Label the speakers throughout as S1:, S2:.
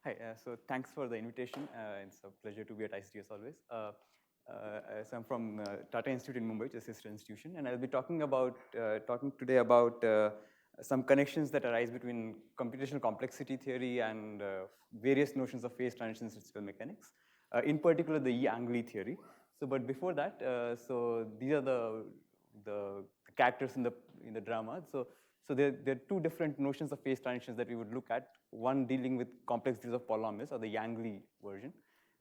S1: Hi, so thanks for the invitation. It's a pleasure to be at ICTS always. So I'm from Tata Institute in Mumbai, which is a sister institution, and I'll be talking today about some connections that arise between computational complexity theory and various notions of phase transition statistical mechanics, in particular the E-Angli theory. So, but before that, so these are the characters in the drama. So there are two different notions of phase transitions that we would look at. One dealing with complex series of polynomials, or the Yang-Lee version,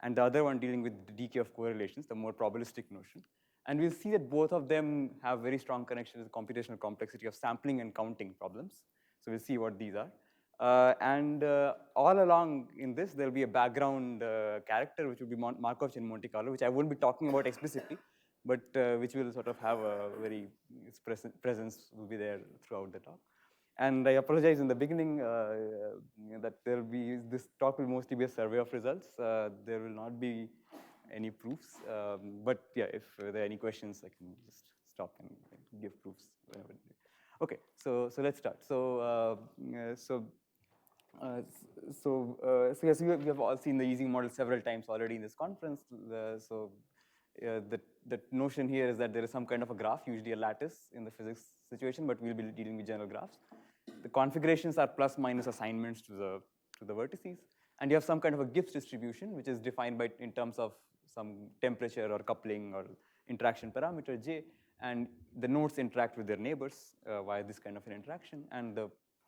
S1: and the other one dealing with the decay of correlations, the more probabilistic notion. And we'll see that both of them have very strong connection with computational complexity of sampling and counting problems. So we'll see what these are. All along in this, there'll be a background character, which will be Markov in Monte Carlo, which I won't be talking about explicitly, but which will sort of have a very, its presence will be there throughout the talk. And I apologize in the beginning that this talk will mostly be a survey of results. There will not be any proofs, but yeah, if there are any questions, I can just stop and give proofs whenever. Okay, so let's start. So yes, we have all seen the Ising model several times already in this conference. The notion here is that there is some kind of a graph, usually a lattice in the physics situation, but we'll be dealing with general graphs. The configurations are plus minus assignments to the vertices, and you have some kind of a Gibbs distribution, which is defined by in terms of some temperature or coupling or interaction parameter J, and the nodes interact with their neighbors via this kind of an interaction, and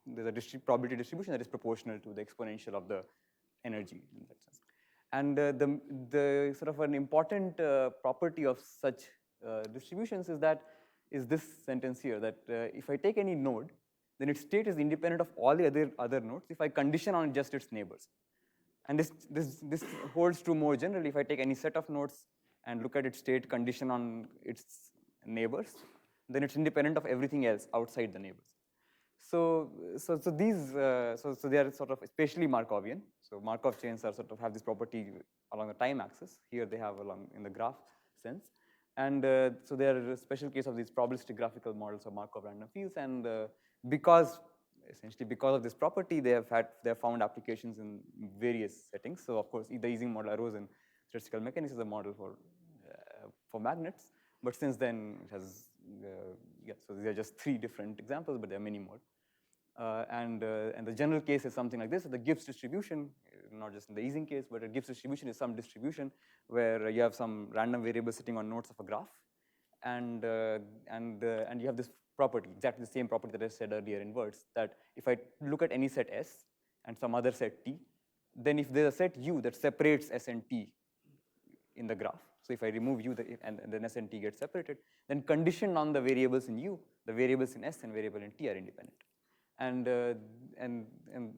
S1: there's a probability distribution that is proportional to the exponential of the energy in that sense. And the sort of an important property of such distributions is this sentence here, that if I take any node, then its state is independent of all the other nodes if I condition on just its neighbors. And this holds true more generally if I take any set of nodes and look at its state condition on its neighbors, then it's independent of everything else outside the neighbors. So they are sort of spatially Markovian. So Markov chains are sort of have this property along the time axis. Here they have along in the graph sense. And so they are a special case of these probabilistic graphical models of Markov random fields. And essentially because of this property, they have found applications in various settings. So of course, the Ising model arose in statistical mechanics as a model for magnets. But since then, it has, so these are just 3 different examples, but there are many more. And the general case is something like this. So the Gibbs distribution, not just in the Ising case, but a Gibbs distribution is some distribution where you have some random variable sitting on nodes of a graph, and you have this property, exactly the same property that I said earlier in words, that if I look at any set S and some other set T, then if there's a set U that separates S and T in the graph, so if I remove U and then S and T get separated, then conditioned on the variables in U, the variables in S and variable in T are independent. And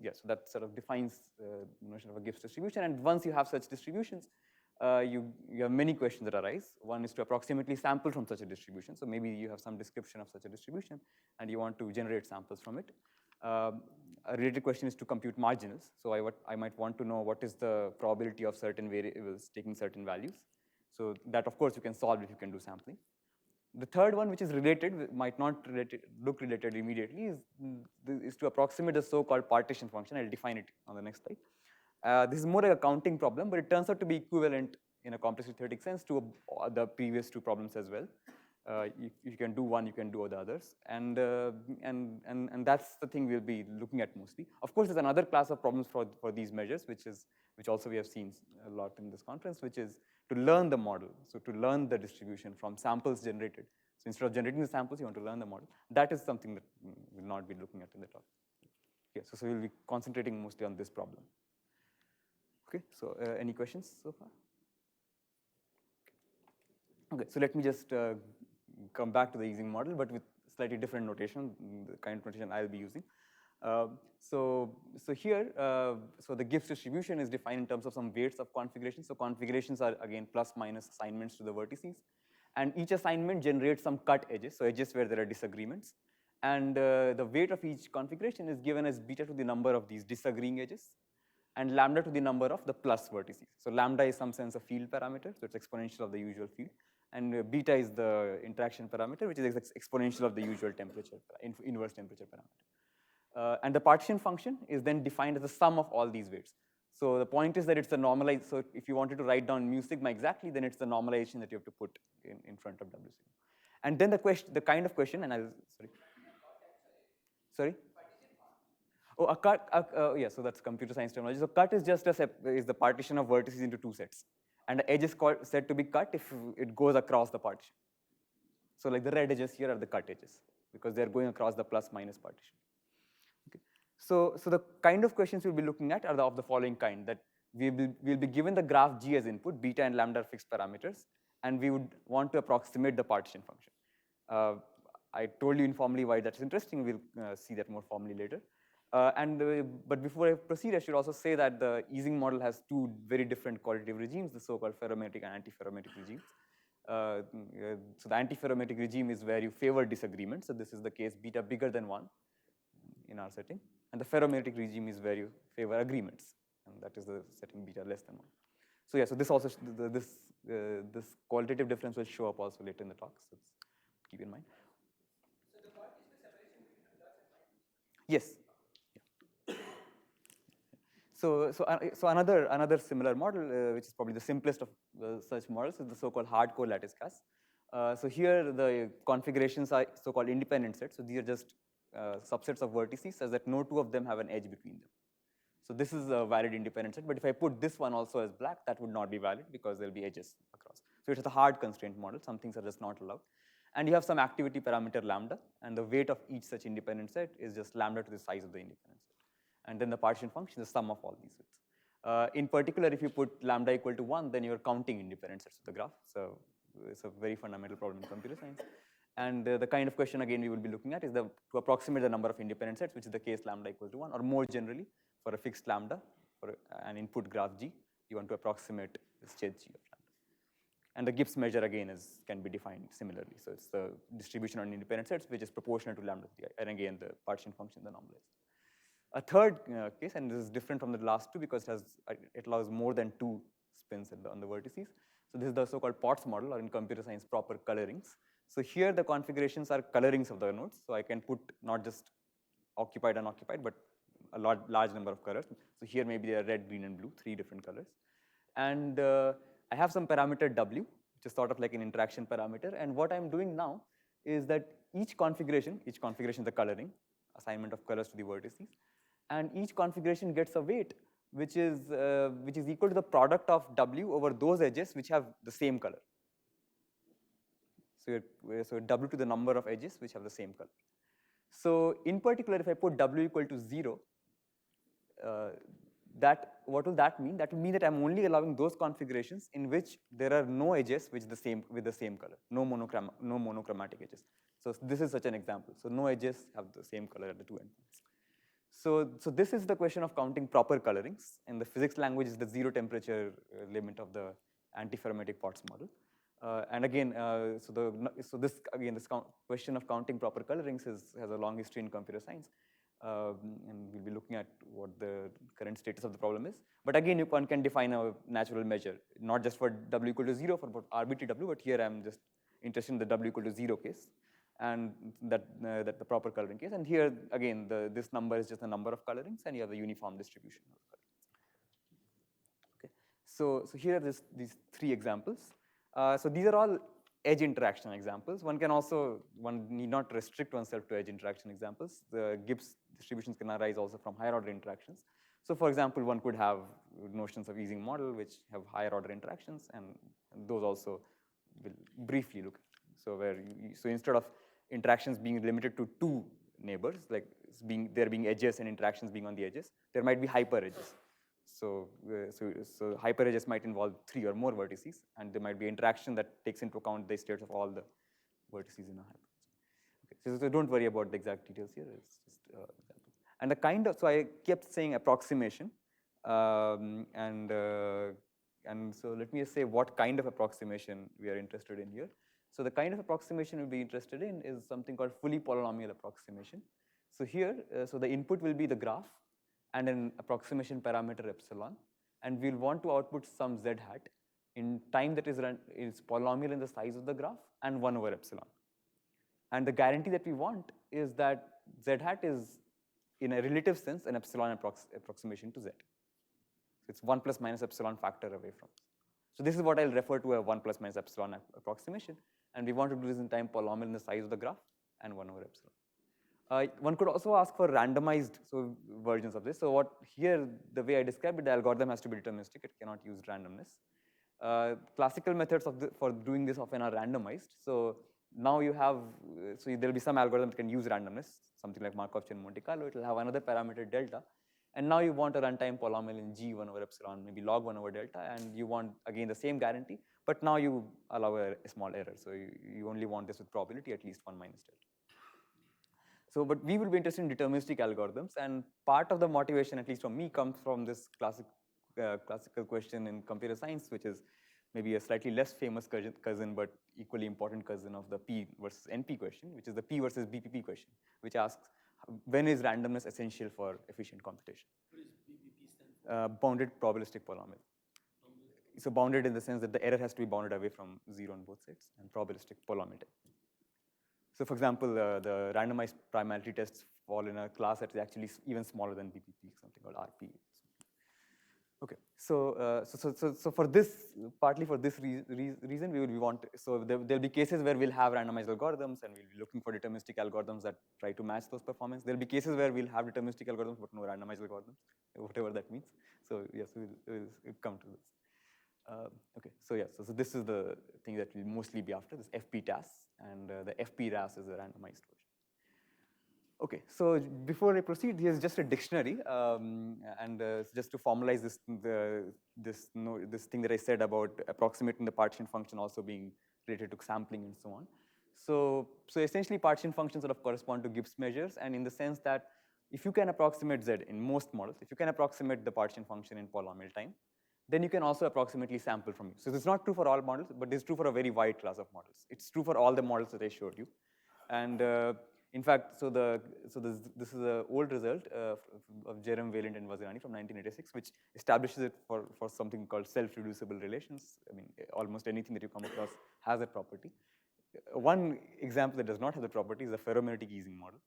S1: yeah, so that sort of defines the notion of a Gibbs distribution. And once you have such distributions, you have many questions that arise. One is to approximately sample from such a distribution. So maybe you have some description of such a distribution, and you want to generate samples from it. A related question is to compute marginals. So I might want to know what is the probability of certain variables taking certain values. So that, of course, you can solve if you can do sampling. The third one, which is related, might not look related immediately, is to approximate the so-called partition function. I'll define it on the next slide. This is more like a counting problem, but it turns out to be equivalent in a complexity theoretic sense to the previous 2 problems as well. If you can do one, you can do the others, and that's the thing we'll be looking at mostly. Of course, there's another class of problems for these measures, which also we have seen a lot in this conference, which is to learn the model. So to learn the distribution from samples generated. So instead of generating the samples, you want to learn the model. That is something that we'll not be looking at in the talk. Yeah, so we'll be concentrating mostly on this problem. Okay, so any questions so far? Okay, so let me just come back to the Ising model, but with slightly different notation, the kind of notation I'll be using. So here, so the Gibbs distribution is defined in terms of some weights of configurations. So configurations are, again, plus minus assignments to the vertices. And each assignment generates some cut edges, so edges where there are disagreements. And the weight of each configuration is given as beta to the number of these disagreeing edges, and lambda to the number of the plus vertices. So lambda is some sense a field parameter, so it's exponential of the usual field. And beta is the interaction parameter, which is exponential of the usual temperature, inverse temperature parameter. And the partition function is then defined as the sum of all these weights. So the point is that it's the normalized, so if you wanted to write down mu sigma exactly, then it's the normalization that you have to put in front of W sigma. And then the kind of question, and sorry? Oh, a cut, yeah, so that's computer science terminology. So cut is just is the partition of vertices into two sets. And the edge is said to be cut if it goes across the partition. So like the red edges here are the cut edges because they're going across the plus minus partition. Okay. So the kind of questions we'll be looking at are of the following kind, that we'll be given the graph G as input, beta and lambda are fixed parameters, and we would want to approximate the partition function. I told you informally why that's interesting. We'll see that more formally later. But before I proceed, I should also say that the Ising model has two very different qualitative regimes, the so-called ferromagnetic and anti-ferromagnetic regimes. So the anti-ferromagnetic regime is where you favor disagreement. So this is the case beta bigger than 1 in our setting. And the ferromagnetic regime is where you favor agreements. And that is the setting beta less than 1. So yeah, so this also, this qualitative difference will show up also later in the talk. So keep in mind. So the part is the separation between the plus and minus? Yes. So another similar model, which is probably the simplest of such models, is the so-called hardcore lattice class. So here the configurations are so-called independent sets. So these are just subsets of vertices such that no two of them have an edge between them. So this is a valid independent set, but if I put this one also as black, that would not be valid because there'll be edges across. So it's a hard constraint model. Some things are just not allowed. And you have some activity parameter lambda, and the weight of each such independent set is just lambda to the size of the independent set. And then the partition function is the sum of all these weights. In particular, if you put lambda equal to 1, then you're counting independent sets of the graph. So it's a very fundamental problem in computer science. And the kind of question, again, we will be looking at is to approximate the number of independent sets, which is the case lambda equal to 1, or more generally, for a fixed lambda, for an input graph G, you want to approximate this state G of lambda. And the Gibbs measure, again, can be defined similarly. So it's the distribution on independent sets, which is proportional to lambda to the I. And again, the partition function, the normalized. A third case, and this is different from the last two because it allows more than 2 spins on the vertices. So this is the so-called Potts model, or in computer science, proper colorings. So here the configurations are colorings of the nodes. So I can put not just occupied, unoccupied, but a large number of colors. So here maybe they are red, green, and blue, 3 different colors. And I have some parameter W, which is sort of like an interaction parameter. And what I'm doing now is that each configuration is a coloring, assignment of colors to the vertices. And each configuration gets a weight, which is equal to the product of W over those edges which have the same color. So W to the number of edges which have the same color. So in particular, if I put W equal to 0, what will that mean? That will mean that I'm only allowing those configurations in which there are no edges with the same color, no monochromatic edges. So this is such an example. So no edges have the same color at the 2 endpoints. So this is the question of counting proper colorings. In the physics language, is the zero temperature limit of the antiferromagnetic Potts model. And again, this question of counting proper colorings has a long history in computer science. And we'll be looking at what the current status of the problem is. But again, one can define a natural measure, not just for W equal to 0, for arbitrary W, but here I'm just interested in the W equal to 0 case. And that the proper coloring case. And here, again, this number is just the number of colorings, and you have a uniform distribution of colorings. Okay. So here are these 3 examples. So these are all edge interaction examples. One need not restrict oneself to edge interaction examples. The Gibbs distributions can arise also from higher order interactions. So for example, one could have notions of Ising model which have higher order interactions, and those also we'll briefly look at. So instead of interactions being limited to 2 neighbors, like there being edges and interactions being on the edges, there might be hyper edges. So hyper edges might involve 3 or more vertices, and there might be interaction that takes into account the states of all the vertices in a hyper edge. Okay, so don't worry about the exact details here. It's just example. And the kind of, so I kept saying approximation, and so let me just say what kind of approximation we are interested in here. So the kind of approximation we'll be interested in is something called fully polynomial approximation. So here, so the input will be the graph and an approximation parameter epsilon, and we'll want to output some z hat in time that is polynomial in the size of the graph and 1 over epsilon. And the guarantee that we want is that z hat is, in a relative sense, an epsilon approximation to z. It's 1 plus minus epsilon factor away from. So this is what I'll refer to a 1 plus minus epsilon approximation. And we want to do this in time polynomial in the size of the graph and 1 over epsilon. One could also ask for randomized versions of this. So what here, the way I described it, the algorithm has to be deterministic. It cannot use randomness. Classical methods for doing this often are randomized. So now you have, so there'll be some algorithm that can use randomness, something like Markov chain Monte Carlo. It will have another parameter delta. And now you want a runtime polynomial in G 1 over epsilon, maybe log 1 over delta, and you want, again, the same guarantee, but now you allow a small error. So you only want this with probability at least 1 minus delta. So, but we will be interested in deterministic algorithms, and part of the motivation, at least from me, comes from this classical question in computer science, which is maybe a slightly less famous cousin, but equally important cousin of the P versus NP question, which is the P versus BPP question, which asks, when is randomness essential for efficient computation?
S2: What does BPP stand for?
S1: Bounded probabilistic polynomial. So bounded in the sense that the error has to be bounded away from 0 on both sides, and probabilistic polynomial. So for example, the randomized primality tests fall in a class that is actually even smaller than BPP, something called RP. Okay, so for this, partly for this reason, we want, so there'll be cases where we'll have randomized algorithms and we'll be looking for deterministic algorithms that try to match those performance. There'll be cases where we'll have deterministic algorithms but no randomized algorithms, whatever that means. So yes, we'll come to this. Okay, so yeah, so this is the thing that we'll mostly be after, this FP TAS, and the FP RAS is a randomized version. Okay, so before I proceed, here's just a dictionary, and just to formalize this thing that I said about approximating the partition function also being related to sampling and so on. So essentially, partition functions sort of correspond to Gibbs measures, and in the sense that if you can approximate Z in most models, if you can approximate the partition function in polynomial time, then you can also approximately sample from you. So this is not true for all models, but this is true for a very wide class of models. It's true for all the models that I showed you. And in fact, this is an old result of Jerome Vaillant and Vazirani from 1986, which establishes it for something called self-reducible relations. I mean, almost anything that you come across has a property. One example that does not have the property is the ferromagnetic Ising model.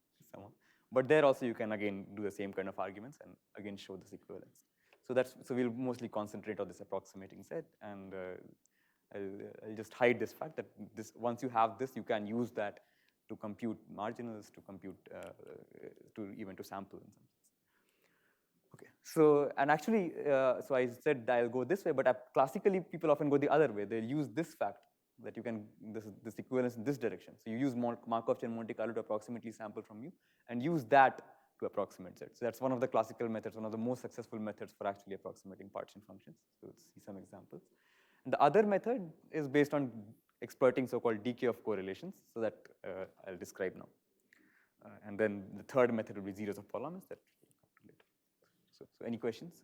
S1: But there also you can again do the same kind of arguments and again show this equivalence. So we'll mostly concentrate on this approximating set, and I'll just hide this fact that once you have this, you can use that to compute marginals, to compute, even to sample in some sense. Okay, so, and actually, so I said I'll go this way, but classically people often go the other way. They'll use this fact that you can, this equivalence in this direction. So you use Markov chain Monte Carlo to approximately sample from you, and use that to approximate Z. So that's one of the classical methods, one of the most successful methods for actually approximating partition functions. So let's see some examples. And the other method is based on exploiting so-called decay of correlations, so that I'll describe now. And then the third method will be zeros of polynomials that we'll come to later. So any questions?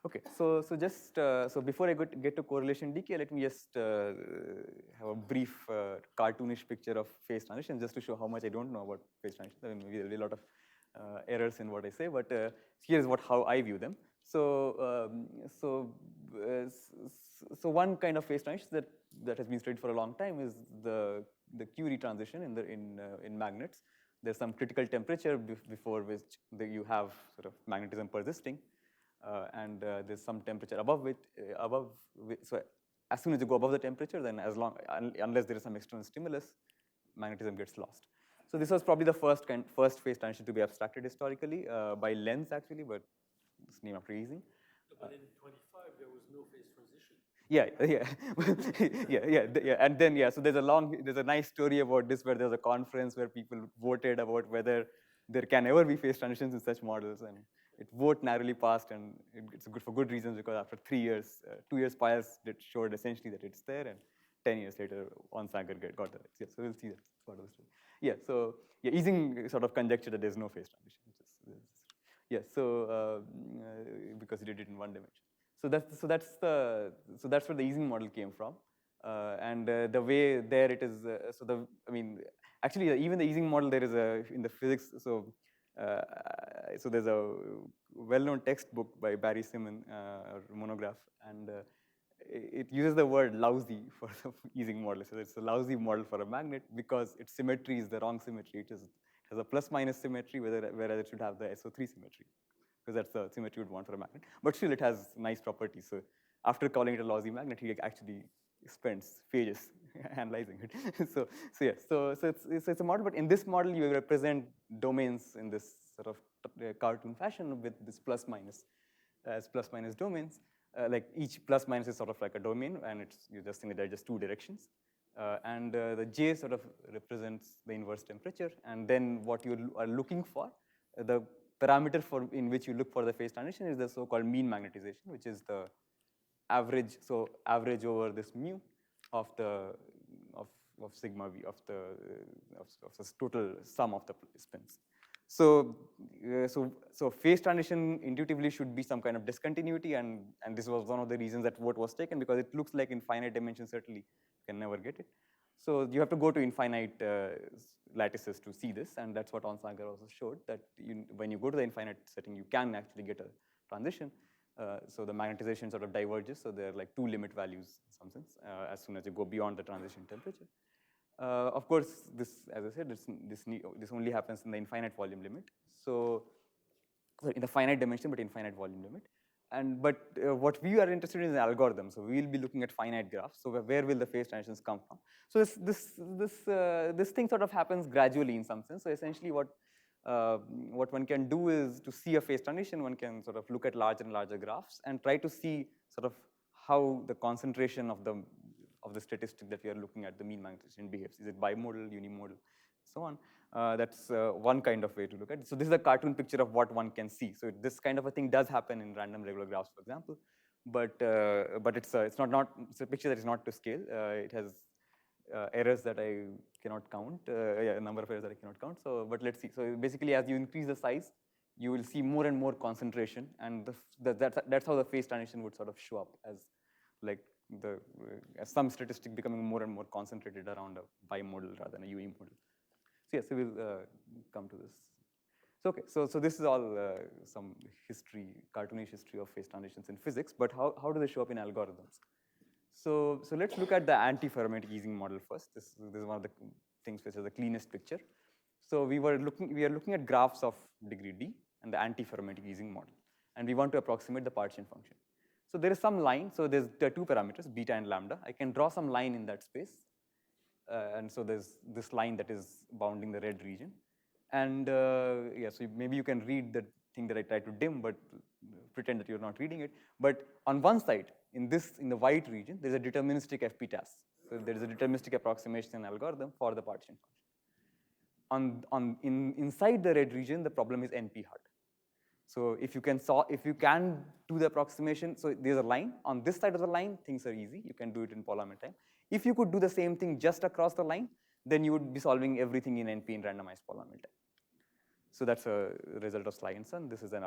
S1: Okay, so just so before I get to correlation decay, let me just have a brief cartoonish picture of phase transitions, just to show how much I don't know about phase transitions. I mean, maybe there'll be a lot of errors in what I say, but here's how I view them. So one kind of phase transition that has been studied for a long time is the Curie transition in magnets. There's some critical temperature before which you have sort of magnetism persisting. And there's some temperature above which, so as soon as you go above the temperature, then unless there is some external stimulus, magnetism gets lost. So this was probably the first phase transition to be abstracted historically by Lenz actually, but it's named after Ising.
S2: But in 25, there was no phase transition.
S1: Yeah, and then so there's a nice story about this where there's a conference where people voted about whether there can ever be phase transitions in such models, and it vote narrowly passed, and it's good for good reasons, because after 3 years, 2 years pious, it showed essentially that it's there, and 10 years later, Onsager got the rights. Yeah, so we'll see that part of the story. Yeah, so Ising sort of conjectured that there's no phase transition. Because he did it in one dimension. So that's where the Ising model came from, and the way there it is. Actually, even the Ising model there is in the physics. So there's a well-known textbook by Barry Simon, monograph, and it uses the word lousy for the Ising model. So it's a lousy model for a magnet because its symmetry is the wrong symmetry. It has a plus-minus symmetry, whereas it should have the SO3 symmetry, because that's the symmetry you'd want for a magnet. But still, it has nice properties. So after calling it a lossy magnet, he actually spends pages analyzing it. So it's a model, but in this model, you represent domains in this sort of cartoon fashion with this plus-minus as plus-minus domains. Like each plus-minus is sort of like a domain, and you just think that there are just two directions. And the J sort of represents the inverse temperature, and then what you are looking for, the parameter in which you look for the phase transition is the so-called mean magnetization, which is the average, so average over this mu of the of sigma v of the total sum of the spins. So phase transition intuitively should be some kind of discontinuity, and this was one of the reasons that vote was taken, because it looks like in finite dimensions certainly you can never get it. So you have to go to infinite lattices to see this, and that's what Onsager also showed, that when you go to the infinite setting, you can actually get a transition. So the magnetization sort of diverges, so there are like two limit values in some sense as soon as you go beyond the transition temperature. Of course, this, as I said, this only happens in the infinite volume limit. So in the finite dimension, but infinite volume limit. But what we are interested in is algorithms. So we will be looking at finite graphs. So where will the phase transitions come from? So this thing sort of happens gradually in some sense. So essentially, what one can do is to see a phase transition, one can sort of look at larger and larger graphs and try to see sort of how the concentration of the statistic that we are looking at, the mean magnetization, behaves. Is it bimodal, unimodal, so on? That's one kind of way to look at it. So this is a cartoon picture of what one can see. So this kind of a thing does happen in random regular graphs, for example, but it's a picture that is not to scale. It has errors that I cannot count, a number of errors that I cannot count. So, but let's see. So basically, as you increase the size, you will see more and more concentration, and that's how the phase transition would sort of show up as like as some statistic becoming more and more concentrated around a bimodal rather than a unimodal. So yes, we will come to this. So okay, so this is all some history, cartoonish history of phase transitions in physics, but how do they show up in algorithms? So let's look at the anti-ferromagnetic Ising model first. This is one of the things which is the cleanest picture. So we are looking at graphs of degree d and the anti-ferromagnetic Ising model, and we want to approximate the partition function. So there is some line. So there are two parameters, beta and lambda. I can draw some line in that space. And so there's this line that is bounding the red region. And yeah, so maybe you can read the thing that I tried to dim, but pretend that you're not reading it. But on one side, in the white region, there's a deterministic FP task. So there is a deterministic approximation algorithm for the partition function. Inside the red region, the problem is NP hard. So if you can do the approximation, so there's a line. On this side of the line, things are easy. You can do it in polynomial time. If you could do the same thing just across the line, then you would be solving everything in NP in randomized polynomial time. So that's a result of Sly and Son. This is an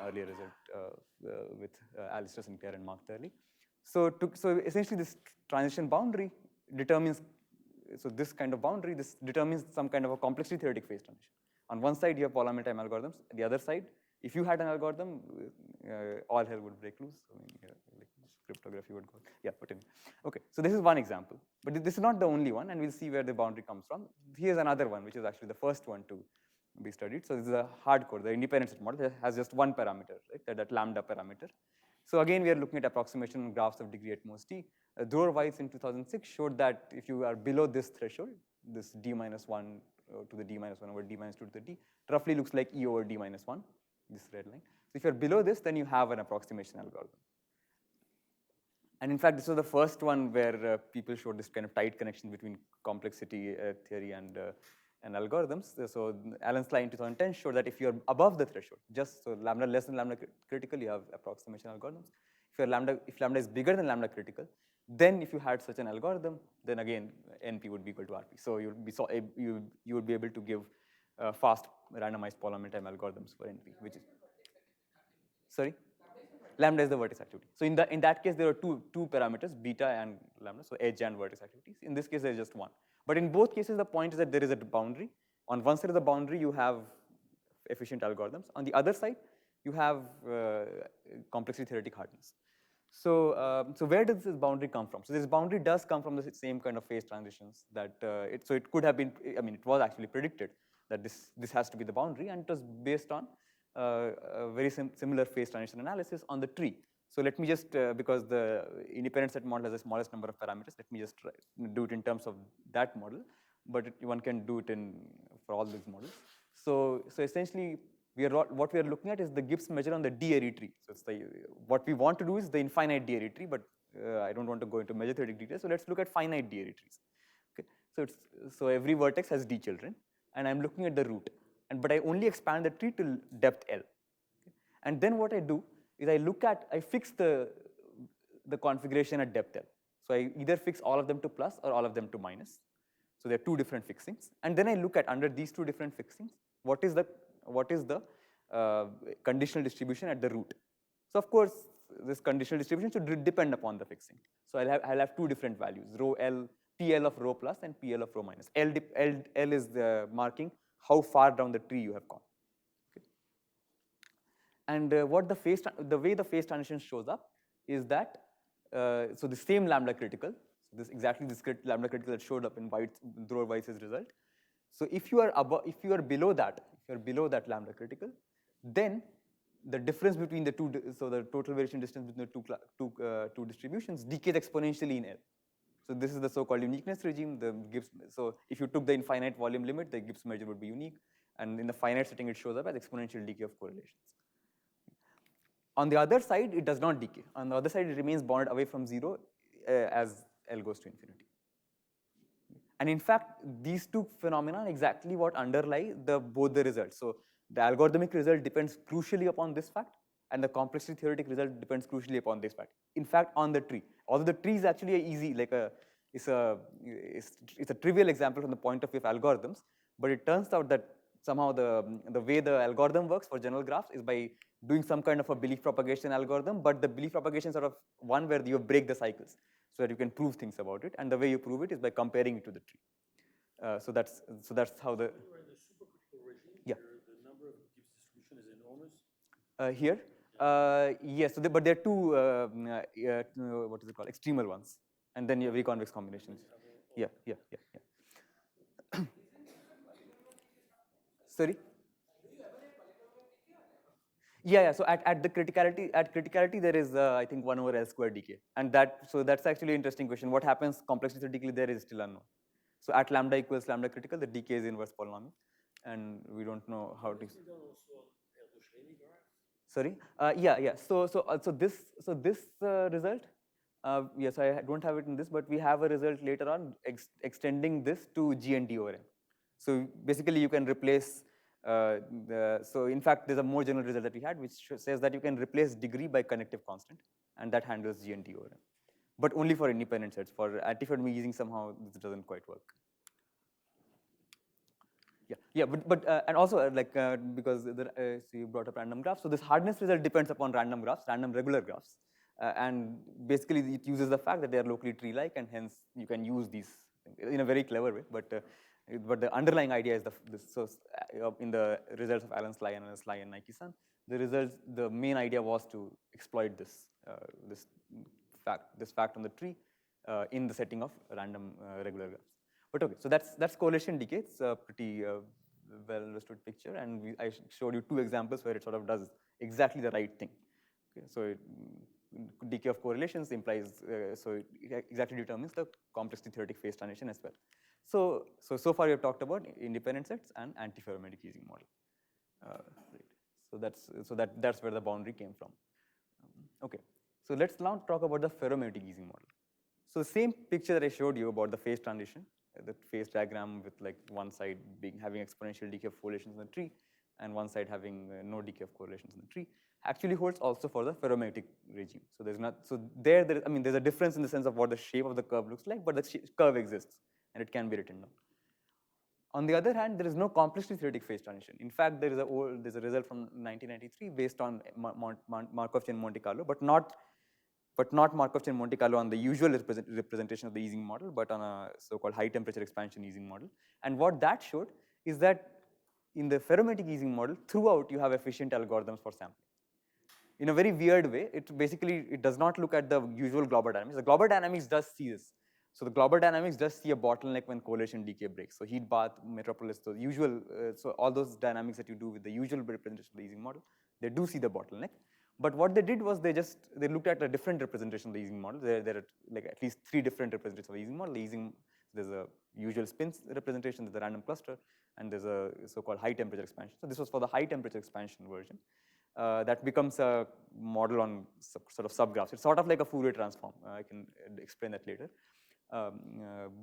S1: earlier result with Alistair Sinclair and Mark Turley. So essentially, this transition boundary determines. So this kind of boundary, this determines some kind of a complexity theoretic phase transition. On one side, you have polynomial time algorithms. The other side, if you had an algorithm, all hell would break loose. I mean, like cryptography would go. Yeah, but anyway. Okay, so this is one example. But this is not the only one, and we'll see where the boundary comes from. Here's another one, which is actually the first one to be studied. So this is a hardcore, the independent set model that has just one parameter, right? That lambda parameter. So again, we are looking at approximation graphs of degree at most t. Weiss in 2006 showed that if you are below this threshold, this d minus 1 to the d minus 1 over d minus 2 to the d, roughly looks like e over d minus 1, this red line. So if you're below this, then you have an approximation algorithm. And in fact, this was the first one where people showed this kind of tight connection between complexity theory and algorithms. So Alan Sly in 2010 showed that if you're above the threshold, just so lambda less than lambda critical, you have approximation algorithms. If lambda is bigger than lambda critical, then if you had such an algorithm, then again NP would be equal to RP. So you would be able to give fast randomized polynomial time algorithms for NP, which is sorry. Lambda is the vertex activity. So in that case, there are two parameters, beta and lambda, so edge and vertex activities. In this case, there is just one. But in both cases, the point is that there is a boundary. On one side of the boundary, you have efficient algorithms. On the other side, you have complexity theoretic hardness. So where does this boundary come from? So this boundary does come from the same kind of phase transitions that it could have been. I mean, it was actually predicted, that this has to be the boundary, and it was based on a very similar phase transition analysis on the tree. So let me just, because the independent set model has the smallest number of parameters, let me just do it in terms of that model, but one can do it for all these models. So essentially, what we are looking at is the Gibbs measure on the d-ary tree. So it's what we want to do is the infinite d-ary tree, but I don't want to go into measure theoretic details. So let's look at finite d-ary trees. Okay, so every vertex has d children, and I'm looking at the root, but I only expand the tree till depth L. Okay? And then what I do is I fix the configuration at depth L. So I either fix all of them to plus or all of them to minus. So there are two different fixings, and then I look at under these two different fixings, what is the conditional distribution at the root. So of course, this conditional distribution should depend upon the fixing. So I'll have two different values, rho L, PL of rho plus and PL of rho minus. L is the marking how far down the tree you have gone. Okay. And the way the phase transition shows up is that so the same lambda critical, this lambda critical that showed up in Weiss's result. So if you are below that lambda critical, then the difference between the two, so the total variation distance between the two distributions decays exponentially in L. So this is the so-called uniqueness regime. So if you took the infinite volume limit, the Gibbs measure would be unique, and in the finite setting, it shows up as exponential decay of correlations. On the other side, it does not decay. On the other side, it remains bounded away from 0 as L goes to infinity. And in fact, these two phenomena are exactly what underlie both the results. So the algorithmic result depends crucially upon this fact, and the complexity theoretic result depends crucially upon this fact. In fact, on the tree, although the tree is actually easy, it's a trivial example from the point of view of algorithms, but it turns out that somehow the way the algorithm works for general graphs is by doing some kind of a belief propagation algorithm, but the belief propagation is sort of one where you break the cycles so that you can prove things about it, and the way you prove it is by comparing it to the tree. So that's how the.
S2: You are in the supercritical regime,
S1: Yeah.
S2: where the number of Gibbs distribution is enormous.
S1: Here, yes. So but there are two. What is it called? Extremal ones, and then you have reconvex combinations. Yeah. Sorry. Yeah. So at criticality, there is I think 1 over L square decay, and that's actually an interesting question. What happens complexity theoretically there is still unknown. So at lambda equals lambda critical, the decay is inverse polynomial, and we don't know how to. Sorry. Yeah. So this result. Yes, I don't have it in this, but we have a result later on extending this to G and D over M. So basically, you can replace. So in fact, there's a more general result that we had, which says that you can replace degree by connective constant, and that handles G and D over M, but only for independent sets. For anti-ferromagnetic Ising, somehow this doesn't quite work. Yeah, but and also because so you brought up random graphs. So this hardness result depends upon random graphs, random regular graphs, and basically it uses the fact that they are locally tree-like, and hence you can use these in a very clever way. But the underlying idea is in the results of Alan Sly and Nike-san, the main idea was to exploit this fact on the tree in the setting of random regular graphs. But okay, so that's correlation decay. It's a pretty well understood picture, and I showed you two examples where it sort of does exactly the right thing. Okay, so decay of correlations implies so it exactly determines the complexity theoretic phase transition as well. So far we have talked about independent sets and anti-ferromagnetic Ising model. Right. So that's where the boundary came from. Okay, so let's now talk about the ferromagnetic Ising model. So the same picture that I showed you about the phase transition, the phase diagram with like one side having exponential decay of correlations in the tree, and one side having no decay of correlations in the tree, actually holds also for the ferromagnetic regime. So there's a difference in the sense of what the shape of the curve looks like, but the curve exists and it can be written down. On the other hand, there is no complexity theoretic phase transition. In fact, there's a result from 1993 based on Markov chain Monte Carlo, but not Markov chain Monte Carlo on the usual representation of the Ising model, but on a so-called high temperature expansion Ising model. And what that showed is that in the ferromagnetic Ising model, throughout you have efficient algorithms for sampling. In a very weird way, it does not look at the usual Glauber dynamics. The Glauber dynamics does see this. So the global dynamics does see a bottleneck when correlation decay breaks. So heat bath, metropolis, the usual, so all those dynamics that you do with the usual representation of the Ising model, they do see the bottleneck. But what they did was they looked at a different representation of the Ising model. There are like at least 3 different representations of the Ising model. There's a usual spins representation, there's a random cluster, and there's a so-called high temperature expansion. So this was for the high temperature expansion version. That becomes a model on sort of subgraphs. It's sort of like a Fourier transform. I can explain that later.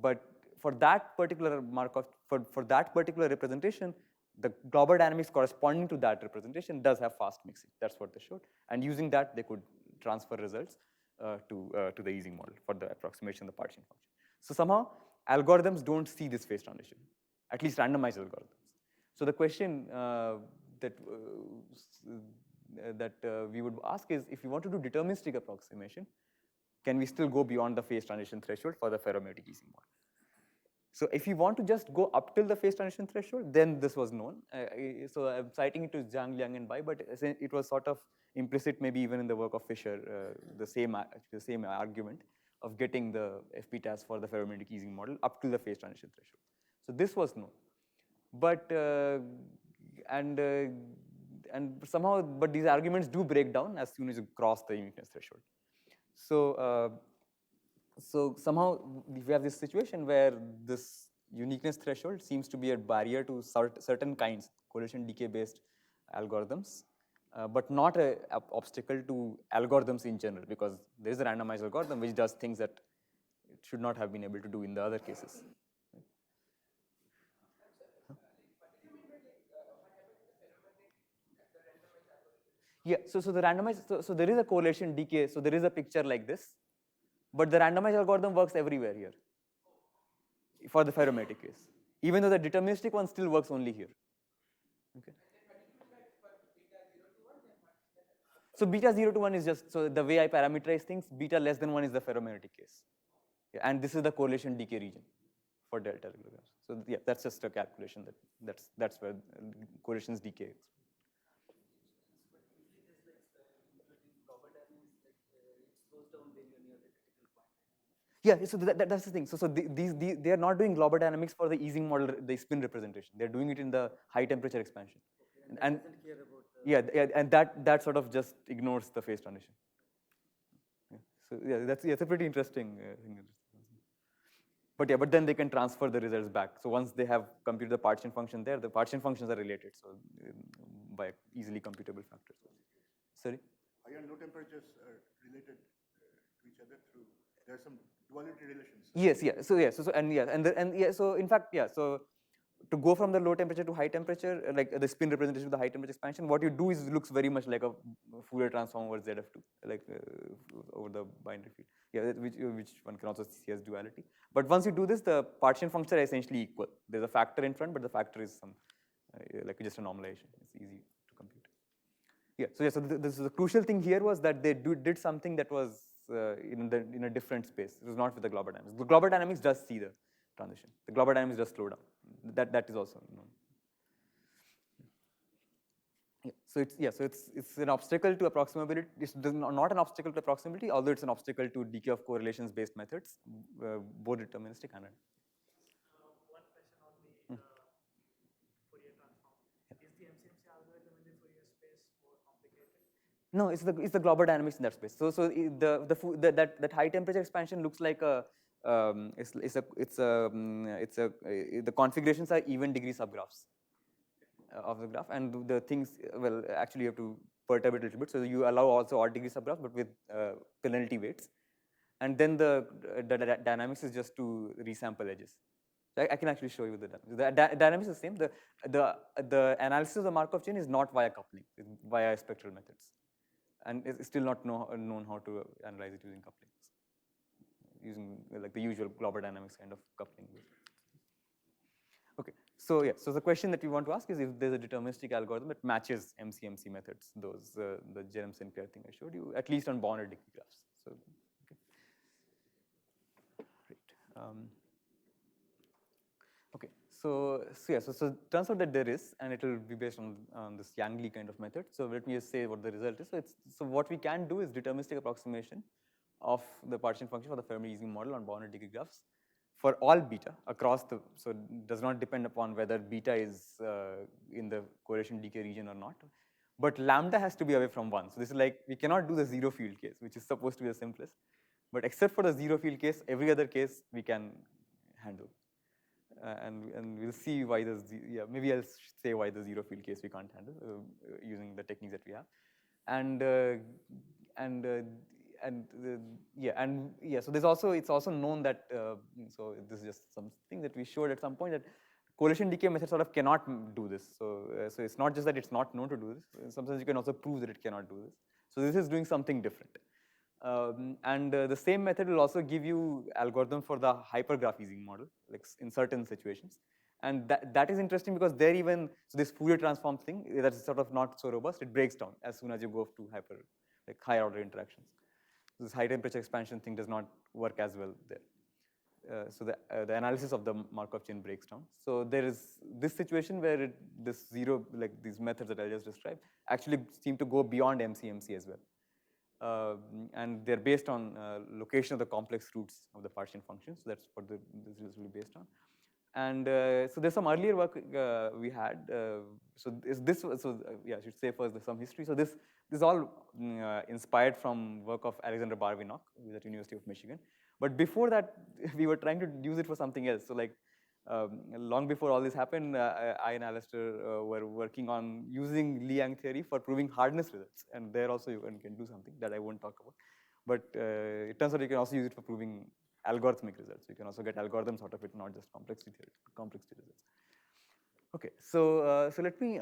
S1: But for that particular Markov, for that particular representation, the global dynamics corresponding to that representation does have fast mixing. That's what they showed. And using that, they could transfer results to the Ising model for the approximation of the partition function. So somehow, algorithms don't see this phase transition, at least randomized algorithms. So the question that we would ask is, if you want to do deterministic approximation, can we still go beyond the phase transition threshold for the ferromagnetic Ising model? So if you want to just go up till the phase transition threshold, then this was known. So I'm citing it to Zhang, Liang, and Bai, but it was sort of implicit, maybe even in the work of Fisher, the same argument of getting the FP-TAS for the ferromagnetic Ising model up till the phase transition threshold. So this was known, but somehow, but these arguments do break down as soon as you cross the uniqueness threshold. So so somehow we have this situation where this uniqueness threshold seems to be a barrier to certain kinds, correlation decay based algorithms, but not an obstacle to algorithms in general, because there is a randomized algorithm which does things that it should not have been able to do in the other cases. Yeah, so the randomized, so there is a correlation decay, so there is a picture like this, but the randomized algorithm works everywhere here for the ferromagnetic case, even though the deterministic one still works only here. Okay. So beta 0 to 1 is just, so the way I parameterize things, beta less than 1 is the ferromagnetic case. Yeah, and this is the correlation decay region for delta regulars. So yeah, that's just a calculation that's where correlations decay. Yeah, so that's the thing. So they are not doing global dynamics for the Ising model, the spin representation. They're doing it in the high temperature expansion. And yeah, and that sort of just ignores the phase transition. Yeah. So yeah, it's a pretty interesting thing. But yeah, but then they can transfer the results back. So once they have computed the partition function there, the partition functions are related, so by easily computable factors. Sorry?
S3: Are your low temperatures related to each other through, there are some duality relations?
S1: Yes, yeah. So yeah, so in fact, yeah, so to go from the low temperature to high temperature, like the spin representation of the high temperature expansion, what you do is it looks very much like a Fourier transform over ZF2, like over the binary field. Yeah, which one can also see as duality. But once you do this, the partition functions are essentially equal. There's a factor in front, but the factor is some like just a normalization. It's easy to compute. Yeah. So yeah. So the crucial thing here was that they did something that was in a different space. It was not with the global dynamics. The global dynamics does see the transition. The global dynamics does slow down. That is also known. Yeah, so it's an obstacle to approximability. It's not an obstacle to approximability, although it's an obstacle to decay of correlations based methods, both deterministic and random.
S4: One question on the Fourier transform. Is the MCMC algorithm in the Fourier space more complicated?
S1: No, it's the global dynamics in that space. So that high temperature expansion looks like a the configurations are even degree subgraphs of the graph, and the things, well, actually you have to perturb it a little bit. So you allow also odd degree subgraphs, but with penalty weights, and then the dynamics is just to resample edges. So I can actually show you the dynamics is the same. The analysis of the Markov chain is not via coupling, it's via spectral methods, and it's still not known how to analyze it using couplings, using like the usual global dynamics kind of coupling. Okay, so yeah, so the question that we want to ask is if there's a deterministic algorithm that matches MCMC methods, those the Jerem-Sinclair thing I showed you, at least on bounded decay graphs. So okay, right. Okay, so yeah, so it turns out that there is, and it will be based on this Yang-Lee kind of method. So let me just say what the result is. So what we can do is deterministic approximation of the partition function for the Fermi Ising model on bounded decay graphs for all beta across the, so it does not depend upon whether beta is in the correlation decay region or not. But lambda has to be away from 1. So this is like, we cannot do the zero field case, which is supposed to be the simplest. But except for the zero field case, every other case we can handle. And we'll see why the, yeah, maybe I'll say why the zero field case we can't handle using the techniques that we have. So there's also, it's also known that, so this is just something that we showed at some point, that correlation decay method sort of cannot do this. So it's not just that it's not known to do this. Sometimes you can also prove that it cannot do this. So this is doing something different. The same method will also give you algorithm for the hypergraph Ising model, like in certain situations. And that is interesting because there even, so this Fourier transform thing, that's sort of not so robust, it breaks down as soon as you go to like higher order interactions. This high temperature expansion thing does not work as well there. So the analysis of the Markov chain breaks down. So there is this situation where this zero, like these methods that I just described, actually seem to go beyond MC as well. And they're based on location of the complex roots of the partition function. So that's what this is really based on. And so there's some earlier work we had. I should say first some history. So this is all inspired from work of Alexander Barvinok at University of Michigan. But before that, we were trying to use it for something else. So like long before all this happened, I and Alistair were working on using Liang theory for proving hardness results. And there also you can do something that I won't talk about. But it turns out you can also use it for proving algorithmic results. You can also get algorithms out of it, not just complexity results. Okay, so let me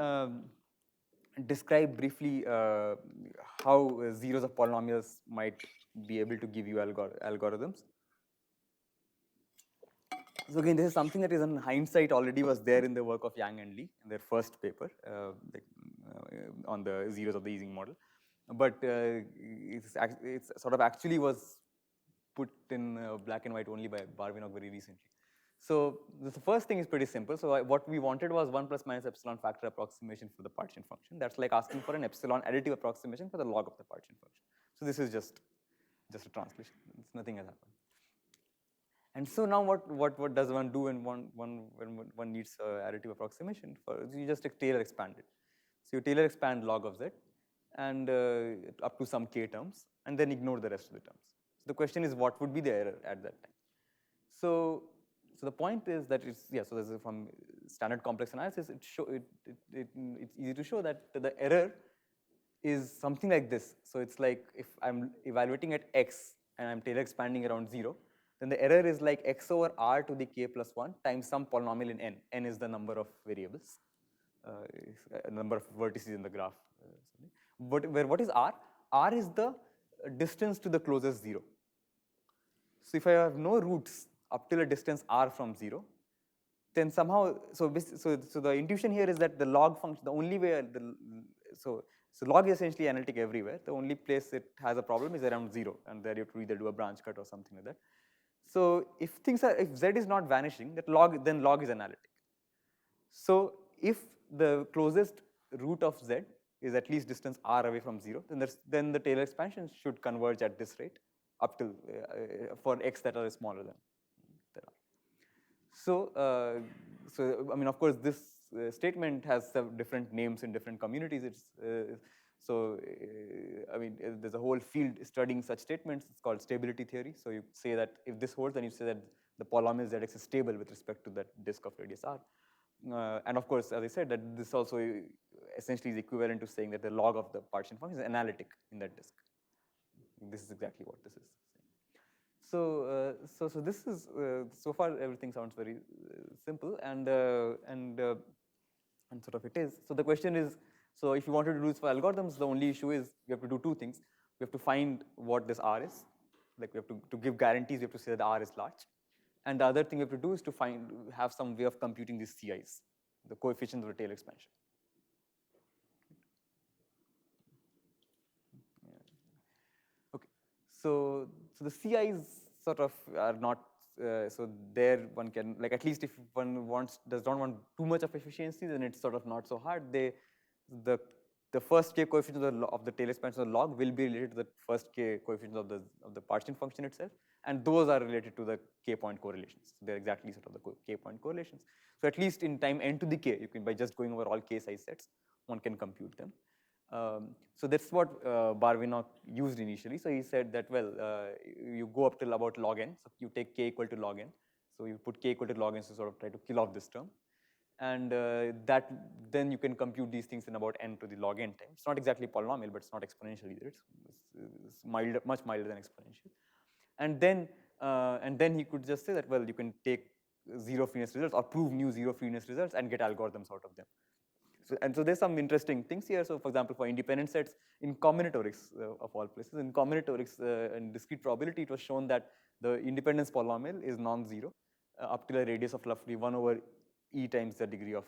S1: describe briefly how zeros of polynomials might be able to give you algorithms. So again, this is something that is in hindsight already was there in the work of Yang and Lee in their first paper on the zeros of the Ising model. But it's sort of actually was put in black and white only by Barvinok very recently. So the first thing is pretty simple. So what we wanted was 1 plus minus epsilon factor approximation for the partition function. That's like asking for an epsilon additive approximation for the log of the partition function. So this is just a translation. It's nothing has happened. And so now what does one do when one needs additive approximation? You just Taylor expand it. So you Taylor expand log of z and up to some k terms, and then ignore the rest of the terms. So the question is, what would be the error at that time? So the point is that so there's from standard complex analysis, it's easy to show that the error is something like this. So it's like if I'm evaluating at x and I'm Taylor expanding around 0, then the error is like x over r to the k plus 1 times some polynomial in n. N is the number of variables, number of vertices in the graph. But what is r? R is the distance to the closest 0. So if I have no roots up till a distance r from 0, then somehow, so the intuition here is that the log function, the only way, so log is essentially analytic everywhere. The only place it has a problem is around 0, and there you have to either do a branch cut or something like that. So if z is not vanishing, then log is analytic. So if the closest root of z is at least distance r away from 0, then the Taylor expansion should converge at this rate up till for x that are smaller than that. So I mean, of course, this statement has some different names in different communities. I mean, there's a whole field studying such statements. It's called stability theory. So you say that if this holds, then you say that the polynomial zx is stable with respect to that disk of radius r. And of course, as I said, that this also essentially is equivalent to saying that the log of the partition function is analytic in that disk. This is exactly what this is. So this is so far everything sounds very simple and sort of it is. So the question is, so if you wanted to do this for algorithms, the only issue is we have to do two things. We have to find what this r is. Like we have to give guarantees. We have to say that r is large. And the other thing we have to do is to have some way of computing these CIs, the coefficients of the Taylor expansion. Okay, so the CIs sort of are not, so there one can, like at least if one does not want too much of efficiency, then it's sort of not so hard. The the first k coefficients of the Taylor expansion of the log will be related to the first k coefficients of the partition function itself, and those are related to the k point correlations. They're exactly sort of the k point correlations. So at least in time n to the k, you can, by just going over all k size sets, one can compute them. So that's what Barvinok used initially. So he said that, well, you go up till about log n, so you take k equal to log n. So you put k equal to log n to sort of try to kill off this term. And then you can compute these things in about n to the log n time. It's not exactly polynomial, but it's not exponential either. It's milder, much milder than exponential. And then he could just say that, well, you can take zero-freeness results or prove new zero-freeness results and get algorithms out of them. So there's some interesting things here. So for example, for independent sets in combinatorics of all places, in combinatorics and discrete probability, it was shown that the independence polynomial is non-zero up to a radius of roughly 1 over e times the degree of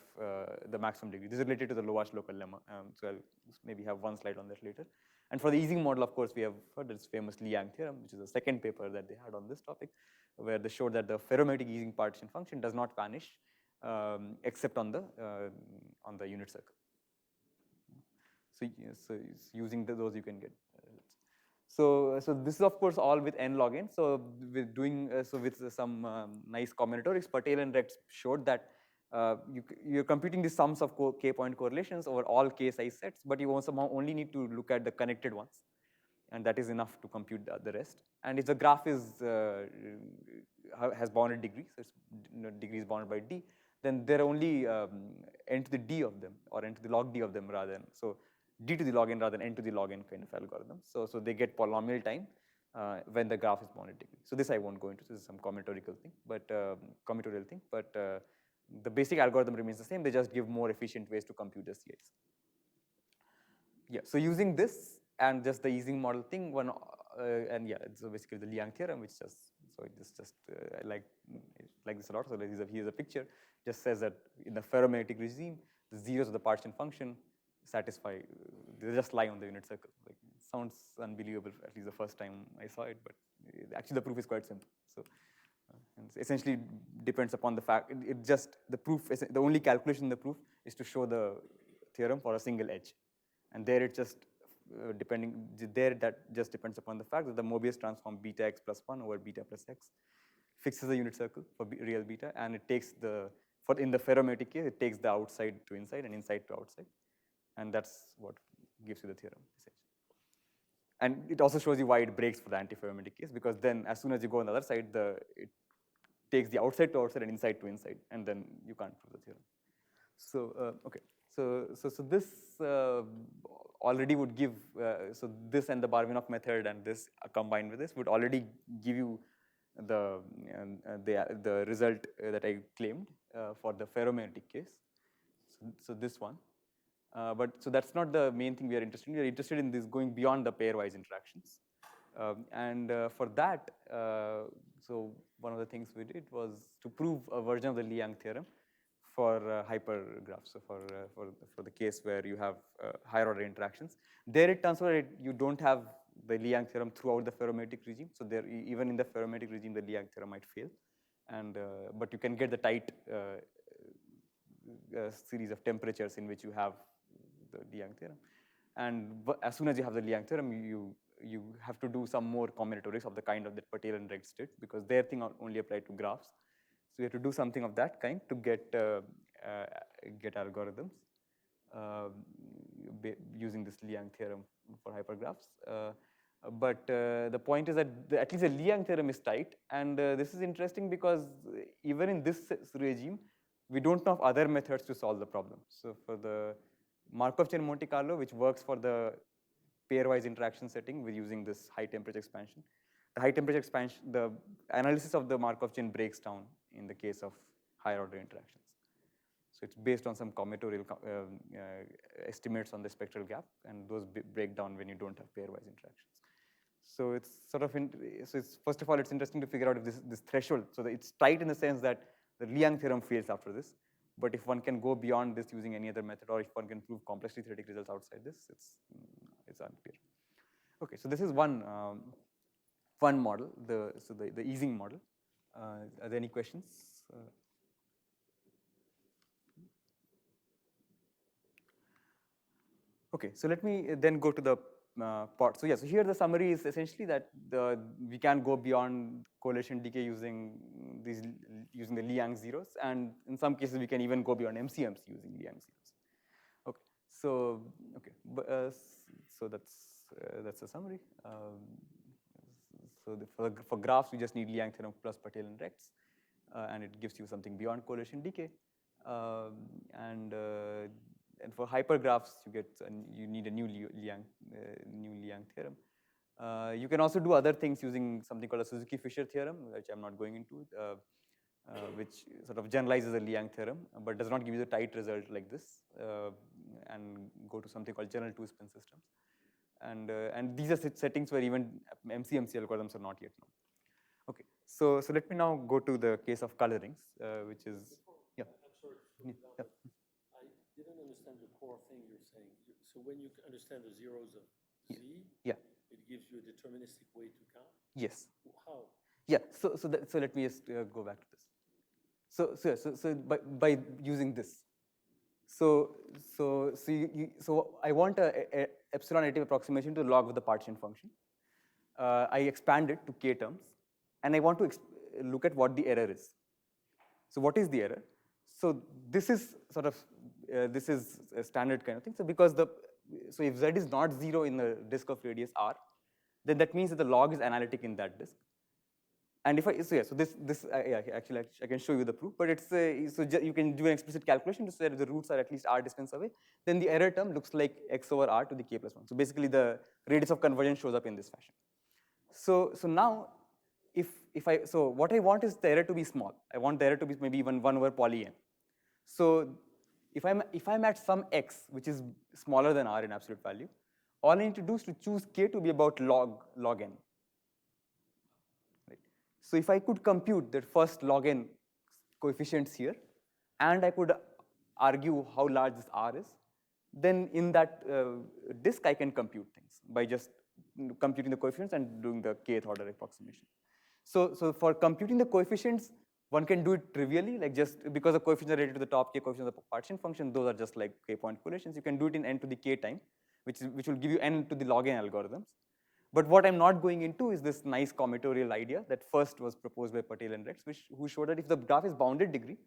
S1: the maximum degree. This is related to the Lovasz Local lemma. So I'll maybe have one slide on that later. And for the Ising model, of course, we have heard this famous Liang theorem, which is the second paper that they had on this topic, where they showed that the ferromagnetic Ising partition function does not vanish except on the unit circle. So using those you can get. So this is of course all with n log n. So with doing with some nice combinatorics, Patel and Rex showed that you're computing the sums of k point correlations over all k size sets, but you also only need to look at the connected ones, and that is enough to compute the rest. And if the graph is has bounded degrees, so it's degree is bounded by d, then there are only n to the d of them, or n to the log d of them rather than, so d to the log n rather than n to the log n kind of algorithm. So they get polynomial time when the graph is bounded degree. So this I won't go into, this is some combinatorial thing, but the basic algorithm remains the same, they just give more efficient ways to compute the CIs. Yeah, so using this and just the Ising model thing, and yeah, so basically the Liang theorem, which just, so this just, I like this a lot, so here's a picture, just says that in the ferromagnetic regime, the zeros of the partition function satisfy, they just lie on the unit circle. Like, it sounds unbelievable, at least the first time I saw it, but actually the proof is quite simple. So essentially depends upon the fact, the proof, the only calculation in the proof is to show the theorem for a single edge. And there it just, that just depends upon the fact that the Mobius transform beta x plus 1 over beta plus x fixes the unit circle for real beta, and it takes in the ferromagnetic case, it takes the outside to inside and inside to outside. And that's what gives you the theorem, essentially. And it also shows you why it breaks for the antiferromagnetic case, because then as soon as you go on the other side, it takes the outside to outside and inside to inside, and then you can't prove the theorem. So, okay. So this already would give, so this and the Barvinok method and this combined with this would already give you the result that I claimed for the ferromagnetic case. So this one. But so that's not the main thing we are interested in. We are interested in this going beyond the pairwise interactions. For that, so one of the things we did was to prove a version of the Liang theorem for hypergraphs. So for the case where you have higher order interactions, there it turns out you don't have the Liang theorem throughout the ferromagnetic regime. So there, even in the ferromagnetic regime, the Liang theorem might fail, but you can get the tight series of temperatures in which you have the Liang theorem. And as soon as you have the Liang theorem, you have to do some more combinatorics of the kind of that Patel and Rex did, because their thing only applied to graphs. So you have to do something of that kind to get algorithms using this Liang theorem for hypergraphs. But the point is that at least the Liang theorem is tight, and this is interesting because even in this regime, we don't know of other methods to solve the problem. So for the Markov chain Monte Carlo, which works for the pairwise interaction setting with using this high temperature expansion, the high temperature expansion, the analysis of the Markov chain breaks down in the case of higher order interactions. So it's based on some combinatorial estimates on the spectral gap, and those break down when you don't have pairwise interactions. So it's sort of, first of all, it's interesting to figure out if this threshold, so that it's tight in the sense that the Liang theorem fails after this, but if one can go beyond this using any other method, or if one can prove complexly theoretic results outside this, it's unclear. Okay, so this is one model, the Ising model. Are there any questions? Okay, so let me then go to the part. So yeah, so here the summary is essentially that we can go beyond correlation decay using using the Liang zeros, and in some cases we can even go beyond MCMs using Liang zeros. Okay, so okay, so that's a summary. So for graphs we just need Liang theorem plus Patel and Rex, and it gives you something beyond correlation decay. And for hypergraphs, you need a new Liang theorem. You can also do other things using something called a Suzuki-Fisher theorem, which I'm not going into, which sort of generalizes the Liang theorem, but does not give you the tight result like this, and go to something called general two-spin systems. And these are settings where even MCMC algorithms are not yet known. Okay, so let me now go to the case of colorings, which is, yeah.
S2: I'm sorry to slow you down, but I didn't understand the core thing you're saying. So when you understand the zeros of Z,
S1: yeah,
S2: it gives you a deterministic way to count?
S1: yes.
S2: How?
S1: Yeah, so let me just go back to this. So by using this, so I want a epsilon additive approximation to the log of the partition function. I expand it to k terms, and I want to look at what the error is. So what is the error? So this is sort of this is a standard kind of thing. So because so if z is not 0 in the disk of radius r, then that means that the log is analytic in that disk. And if actually I can show you the proof, but it's you can do an explicit calculation to say that the roots are at least r distance away. Then the error term looks like x over r to the k plus 1. So basically the radius of convergence shows up in this fashion. So now so what I want is the error to be small. I want the error to be maybe even 1 over poly n. So if I'm at some x which is smaller than r in absolute value, all I need to do is to choose k to be about log n. Right. So if I could compute the first log n coefficients here, and I could argue how large this r is, then in that disk I can compute things by just computing the coefficients and doing the kth order approximation. So for computing the coefficients, one can do it trivially, like just because the coefficients are related to the top k coefficients of the partition function, those are just like k-point correlations. You can do it in n to the k time, which will give you n to the log n algorithms. But what I'm not going into is this nice combinatorial idea that first was proposed by Patel and Rex, who showed that if the graph is bounded degree,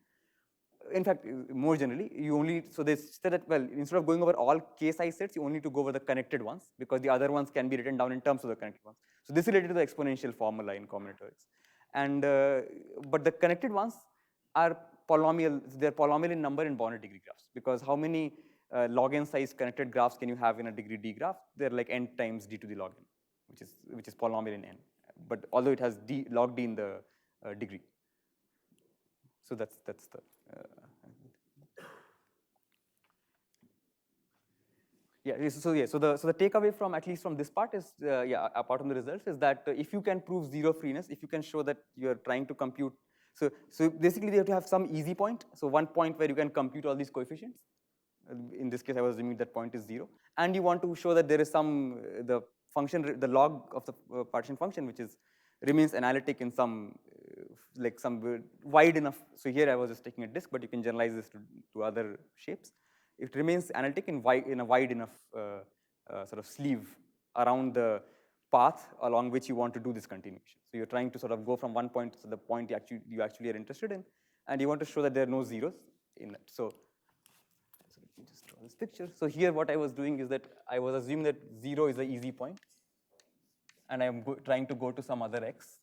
S1: in fact, more generally, so they said that, well, instead of going over all k-size sets, you only need to go over the connected ones, because the other ones can be written down in terms of the connected ones. So this is related to the exponential formula in combinatorics. And, but the connected ones are polynomial, they're polynomial in number in bounded degree graphs, because how many log n size connected graphs can you have in a degree d graph? They're like n times d to the log n, which is polynomial in n, but although it has log d in the degree. So that's the. So the takeaway from, at least from this part, is apart from the results, is that if you can prove zero freeness, if you can show that you're trying to compute, so basically you have to have some easy point, so one point where you can compute all these coefficients. In this case, I was assuming that point is 0, and you want to show that there is some the log of the partition function, which remains analytic in some wide enough. So here I was just taking a disk, but you can generalize this to other shapes. It remains analytic in a wide enough sort of sleeve around the path along which you want to do this continuation. So you're trying to sort of go from one point to the point you actually are interested in, and you want to show that there are no zeros in it. So let me just draw this picture. So here what I was doing is that I was assuming that 0 is an easy point, and I'm trying to go to some other x,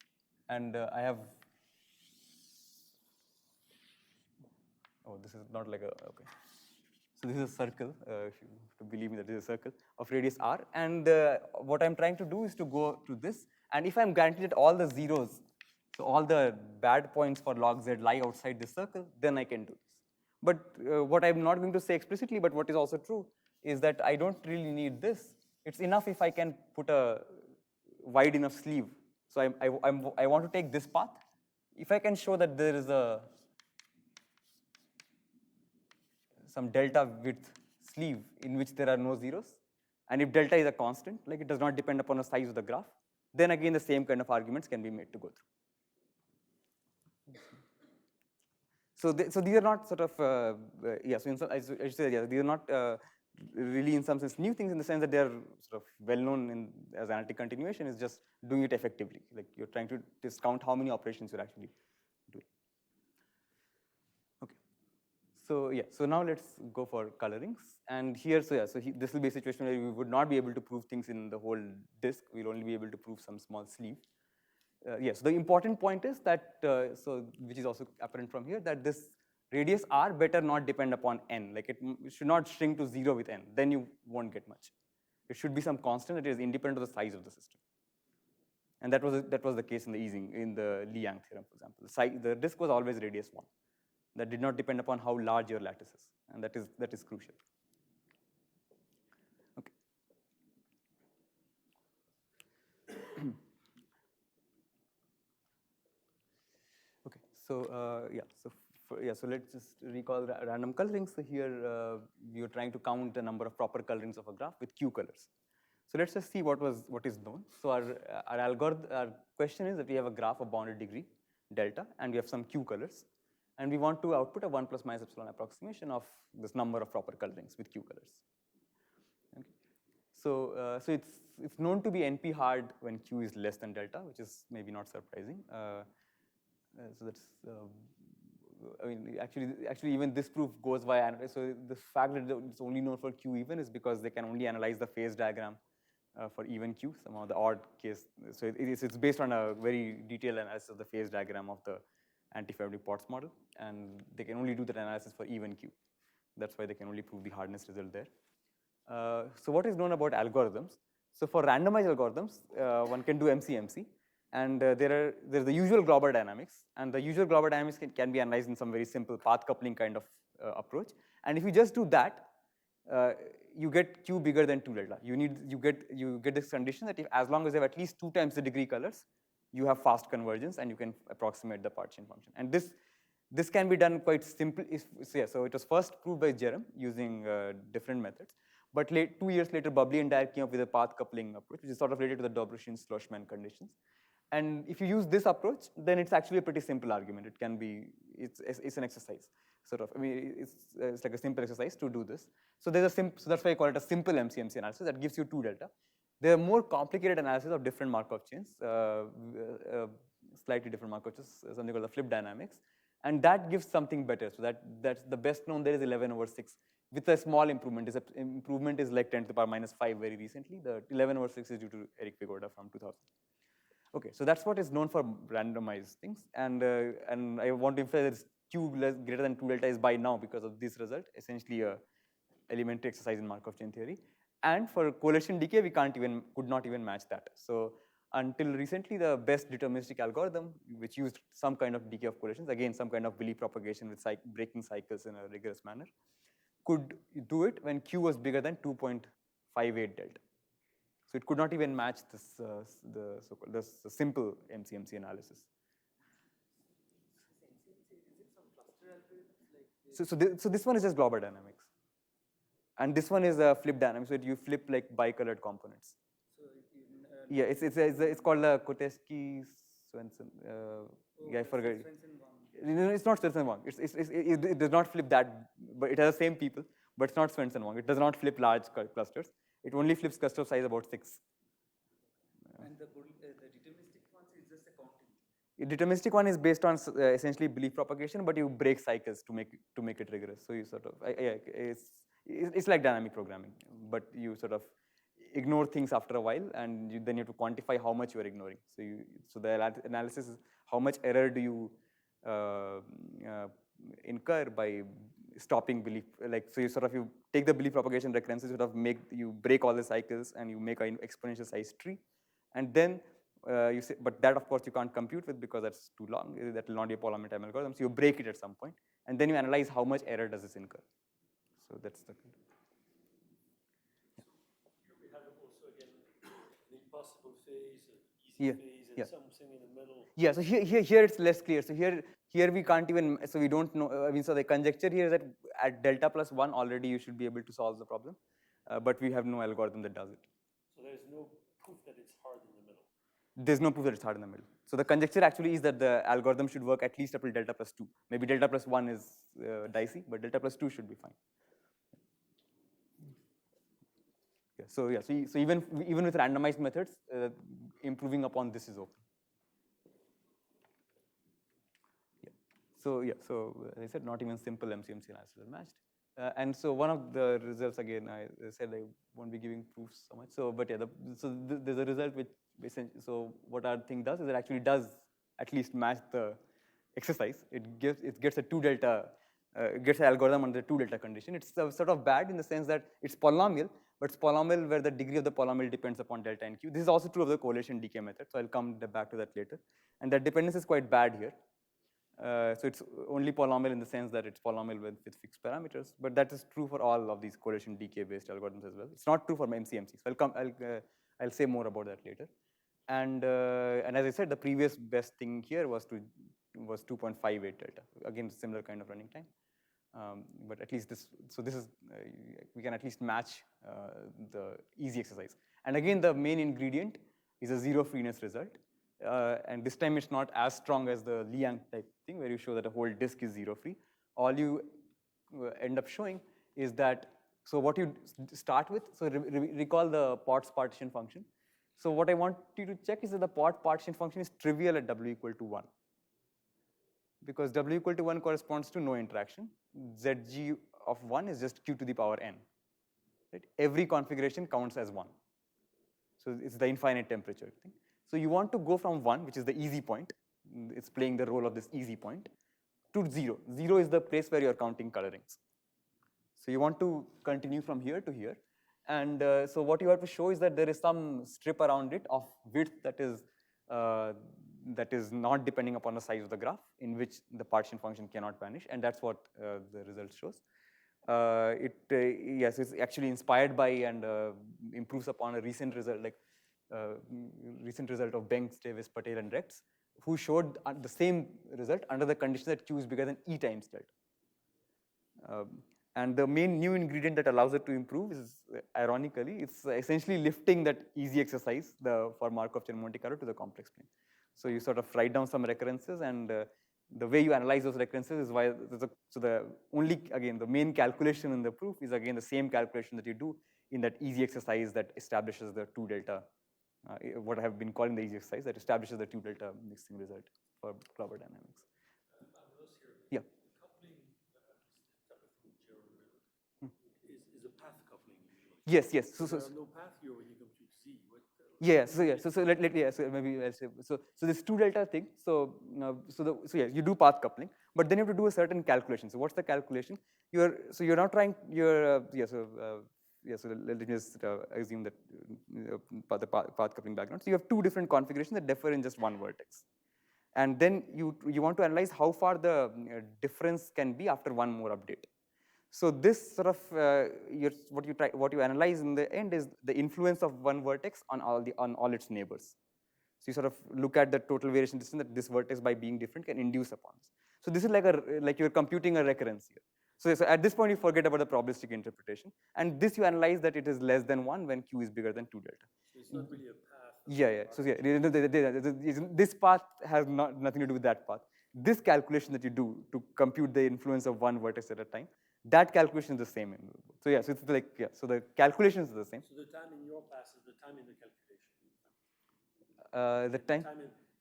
S1: and I have. Oh, this is not like a, okay. So this is a circle, if you have to believe me that this is a circle of radius r, and what I'm trying to do is to go to this, and if I'm guaranteed that all the zeros, so all the bad points for log z lie outside this circle, then I can do this. But what I'm not going to say explicitly, but what is also true, is that I don't really need this. It's enough if I can put a wide enough sleeve. So I want to take this path. If I can show that there is some delta width sleeve in which there are no zeros, and if delta is a constant, like it does not depend upon the size of the graph, then again the same kind of arguments can be made to go through. So these are not sort of, so I should say, these are not really in some sense new things in the sense that they're sort of well known as analytic continuation is just doing it effectively. Like you're trying to discount how many operations you're actually doing. Okay. So yeah, so now let's go for colorings. And here, so yeah, so this will be a situation where we would not be able to prove things in the whole disk. We'll only be able to prove some small sleeve. Yes, the important point is that, which is also apparent from here, that this radius r better not depend upon n. Like it should not shrink to 0 with n. Then you won't get much. It should be some constant that is independent of the size of the system. And that was the case in the Ising, in the Li-Yang theorem, for example. The disk was always radius 1. That did not depend upon how large your lattice is, and that is crucial. Okay. Okay. So so let's just recall random coloring. So here we are trying to count the number of proper colorings of a graph with Q colors. So let's just see what is known. So our question is that we have a graph of bounded degree delta, and we have some Q colors, and we want to output a 1 plus minus epsilon approximation of this number of proper colorings with Q colors. Okay. So it's known to be NP hard when Q is less than delta, which is maybe not surprising. So that's I mean, actually, even this proof goes via analyze. So the fact that it's only known for Q even is because they can only analyze the phase diagram for even Q, somehow the odd case. So it's based on a very detailed analysis of the phase diagram of the anti-ferromagnetic Potts model, and they can only do that analysis for even Q. That's why they can only prove the hardness result there. So what is known about algorithms? So for randomized algorithms, one can do MC-MC. And there's the usual Glauber dynamics, and the usual Glauber dynamics can be analyzed in some very simple path coupling kind of approach. And if you just do that, you get Q bigger than 2 delta. You get this condition that as long as you have at least 2 times the degree colors, you have fast convergence, and you can approximate the partition function. And this can be done quite simple. So it was first proved by Jerem using different methods. But 2 years later, Bubbly and Dyer came up with a path coupling approach, which is sort of related to the Dobrushin-Schlossman conditions. And if you use this approach, then it's actually a pretty simple argument. It can be, it's an exercise, sort of. I mean, it's like a simple exercise to do this. So so that's why I call it a simple MC-MC analysis that gives you 2 delta. There are more complicated analysis of different Markov chains, slightly different Markov chains, something called the flip dynamics. And that gives something better. So that's the best known there is 11/6 with a small improvement. This improvement is like 10 to the power minus 5 very recently. The 11/6 is due to Eric Vigoda from 2000. Okay, so that's what is known for randomized things, and I want to emphasize that Q greater than 2 delta is by now because of this result, essentially a elementary exercise in Markov chain theory. And for coalition decay, we could not even match that. So until recently, the best deterministic algorithm, which used some kind of decay of coalitions, again some kind of Willy propagation with breaking cycles in a rigorous manner, could do it when Q was bigger than 2.58 delta. So it could not even match this this simple MC-MC analysis. So this one is just Glauber dynamics, and this one is a flip dynamics where you flip like bicolored components. Yeah, it's called the Koteski-Swenson. Yeah, I forgot. It's not Swenson-Wang. It does not flip that, but it has the same people, but it's not Swenson-Wang. It does not flip large clusters. It only flips cluster size about 6.
S5: And the deterministic one is just a counting.
S1: The deterministic one is based on essentially belief propagation, but you break cycles to make it rigorous. So you sort of it's like dynamic programming, but you sort of ignore things after a while, and then you have to quantify how much you are ignoring. So the analysis is how much error do you incur by stopping belief, like, so you take the belief propagation recurrences, you break all the cycles, and you make an exponential size tree, and then you say, but that of course you can't compute with because that's too long. That will not be a polynomial time algorithm. So you break it at some point, and then you analyze how much error does this incur. So that's the.
S2: Here we have also again an impossible phase, an easy phase, and something in the middle.
S1: Yeah. So here it's less clear. So here we can't even, so we don't know, I mean, so the conjecture here is that at delta plus 1 already you should be able to solve the problem, but we have no algorithm that does it.
S2: So there's no proof that it's hard in the middle.
S1: There's no proof that it's hard in the middle. So the conjecture actually is that the algorithm should work at least up till delta plus 2. Maybe delta plus 1 is dicey, but delta plus 2 should be fine. So even with randomized methods, improving upon this is open. So as I said, not even simple MCMC analysis are matched. And so one of the results, again, I said I won't be giving proofs so much. So, but yeah, there's a result which essentially, so what our thing does is it actually does at least match the exercise. It gets a 2 delta, gets an algorithm under the 2 delta condition. It's sort of bad in the sense that it's polynomial, but it's polynomial where the degree of the polynomial depends upon delta and q. This is also true of the correlation decay method. So I'll come back to that later. And that dependence is quite bad here. So it's only polynomial in the sense that it's polynomial with fixed parameters, but that is true for all of these correlation decay based algorithms as well. It's not true for MCMC. So I'll say more about that later. And as I said, the previous best thing here was 2.58 delta. Again, similar kind of running time. But at least this is, we can at least match the easy exercise. And again, the main ingredient is a zero-freeness result. And this time it's not as strong as the Liang type thing where you show that a whole disk is zero-free. All you end up showing is that, so what you start with, so recall the Potts partition function. So what I want you to check is that the Potts partition function is trivial at w equal to 1. Because w equal to 1 corresponds to no interaction. Zg of 1 is just q to the power n. Right? Every configuration counts as 1. So it's the infinite temperature thing. So you want to go from 1, which is the easy point. It's playing the role of this easy point, to 0. 0 is the place where you're counting colorings. So you want to continue from here to here. And so what you have to show is that there is some strip around it of width that is not depending upon the size of the graph, in which the partition function cannot vanish, and that's what the result shows. Yes, it's actually inspired by and improves upon a recent result, like recent result of Banks, Davis, Patel, and Rex, who showed the same result under the condition that q is bigger than e times delta. And the main new ingredient that allows it to improve is, ironically, it's essentially lifting that easy exercise for Markov-Chain Monte Carlo to the complex plane. So you sort of write down some recurrences, and the way you analyze those recurrences is why, the main calculation in the proof is again the same calculation that you do in that easy exercise that establishes the 2 delta, what I have been calling the easy exercise, that establishes the 2 delta mixing result for Clobber dynamics. Yeah.
S2: Is a path coupling usually.
S1: Yes.
S2: So there are no path here when you compute Z.
S1: So maybe I'll say, so this 2 delta thing, you do path coupling, but then you have to do a certain calculation. So what's the calculation? You're now trying, so let me just assume that the path coupling background. So you have 2 different configurations that differ in just one vertex. And then you want to analyze how far the difference can be after one more update. So this sort of, what you analyze in the end is the influence of one vertex on all its neighbors. So you sort of look at the total variation distance that this vertex by being different can induce upon this. So this is like you're computing a recurrence here. So at this point you forget about the probabilistic interpretation, and this you analyze that it is less than 1 when q is bigger than 2 delta.
S2: So it's not really a path.
S1: So this path has nothing to do with that path. This calculation that you do to compute the influence of one vertex at a time, that calculation is the same. So so it's like, so the calculation is the same.
S2: So the time in your pass is the time in the calculation.
S1: The time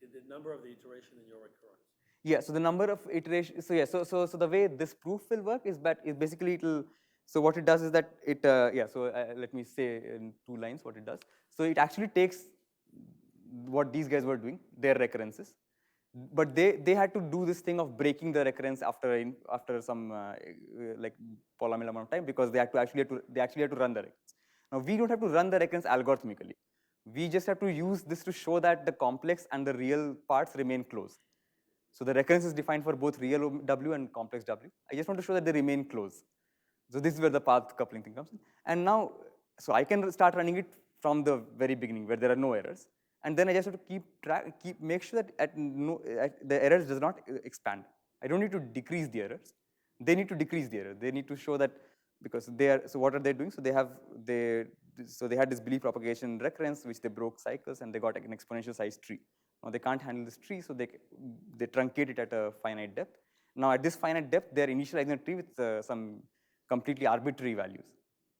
S2: in the number of the iteration in your recurrence.
S1: Yeah, so the number of iterations, so the way this proof will work is that basically so what it does is that let me say in 2 lines what it does. So it actually takes what these guys were doing, their recurrences, but they had to do this thing of breaking the recurrence after some like polynomial amount of time, because they actually had to run the recurrence. Now we don't have to run the recurrence algorithmically. We just have to use this to show that the complex and the real parts remain close. So the recurrence is defined for both real W and complex W. I just want to show that they remain close. So this is where the path coupling thing comes in. And now, so I can start running it from the very beginning where there are no errors. And then I just have to make sure that the errors does not expand. I don't need to decrease the errors. They need to decrease the error. They need to show that, because so what are they doing? So they had this belief propagation recurrence, which they broke cycles, and they got an exponential size tree. Now they can't handle this tree, so they truncate it at a finite depth. Now at this finite depth, they're initializing a tree with some completely arbitrary values.